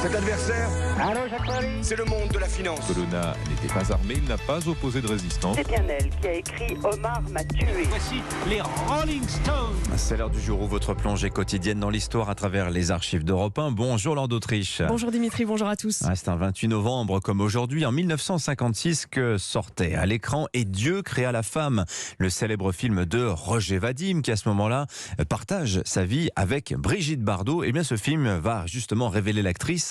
Cet adversaire, c'est le monde de la finance. Colonna n'était pas armé, il n'a pas opposé de résistance. C'est bien elle qui a écrit « Omar m'a tué ». Voici les Rolling Stones. C'est l'heure du jour où votre plongée quotidienne dans l'histoire à travers les archives d'Europe 1. Bonjour Laure d'Autriche. Bonjour Dimitri, bonjour à tous. C'est un 28 novembre comme aujourd'hui, en 1956, que sortait à l'écran « Et Dieu créa la femme », le célèbre film de Roger Vadim qui à ce moment-là partage sa vie avec Brigitte Bardot. Et bien ce film va justement révéler l'actrice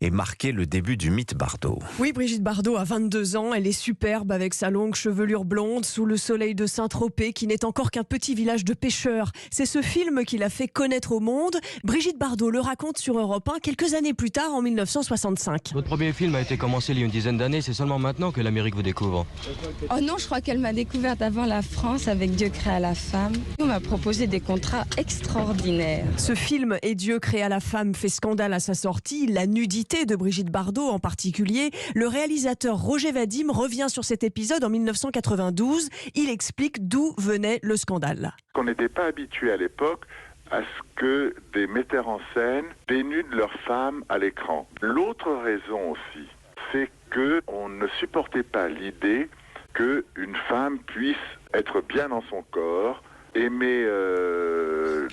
et marquer le début du mythe Bardot. Oui, Brigitte Bardot a 22 ans, elle est superbe avec sa longue chevelure blonde sous le soleil de Saint-Tropez qui n'est encore qu'un petit village de pêcheurs. C'est ce film qui l'a fait connaître au monde. Brigitte Bardot le raconte sur Europe 1 quelques années plus tard, en 1965. Votre premier film a été commencé il y a une dizaine d'années, c'est seulement maintenant que l'Amérique vous découvre. Oh non, je crois qu'elle m'a découverte avant la France avec Dieu créa la femme. On m'a proposé des contrats extraordinaires. Ce film « Et Dieu créa la femme » fait scandale à sa sortie, la nudité de Brigitte Bardot en particulier. Le réalisateur Roger Vadim revient sur cet épisode en 1992. Il explique d'où venait le scandale. On n'était pas habitué à l'époque à ce que des metteurs en scène dénudent leurs femmes à l'écran. L'autre raison aussi, c'est qu'on ne supportait pas l'idée qu'une femme puisse être bien dans son corps, aimer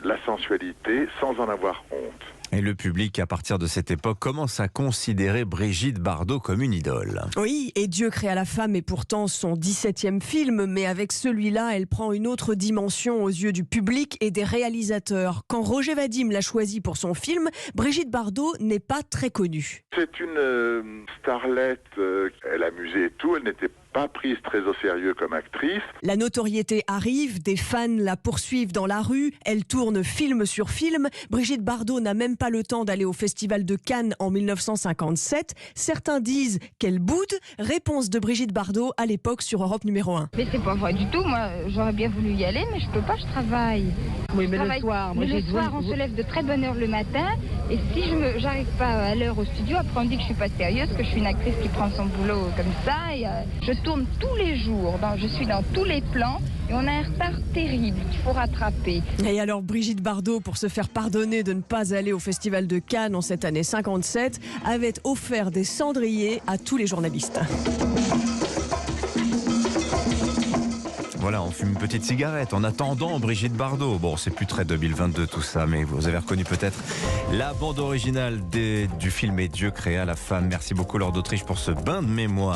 la sensualité sans en avoir honte. Et le public, à partir de cette époque, commence à considérer Brigitte Bardot comme une idole. Oui, et Dieu créa la femme est pourtant son 17e film, mais avec celui-là, elle prend une autre dimension aux yeux du public et des réalisateurs. Quand Roger Vadim l'a choisie pour son film, Brigitte Bardot n'est pas très connue. C'est une starlette, elle amusait et tout, elle n'était pas prise très au sérieux comme actrice. La notoriété arrive, des fans la poursuivent dans la rue, elle tourne film sur film. Brigitte Bardot n'a même pas le temps d'aller au Festival de Cannes en 1957. Certains disent qu'elle boude. Réponse de Brigitte Bardot à l'époque sur Europe numéro 1. Mais c'est pas vrai du tout, moi j'aurais bien voulu y aller, mais je peux pas, je travaille. Oui, mais Le soir, on se lève de très bonne heure le matin, et si j'arrive pas à l'heure au studio, après on dit que je suis pas sérieuse, que je suis une actrice qui prend son boulot comme ça, et je tourne tous les jours, je suis dans tous les plans, et on a un retard terrible qu'il faut rattraper. Et alors Brigitte Bardot, pour se faire pardonner de ne pas aller au Festival de Cannes en cette année 57, avait offert des cendriers à tous les journalistes. Voilà, on fume une petite cigarette en attendant Brigitte Bardot. Bon, c'est plus très 2022 tout ça, mais vous avez reconnu peut-être la bande originale du film « Et Dieu créa la femme ». Merci beaucoup Laure d'Autriche pour ce bain de mémoire.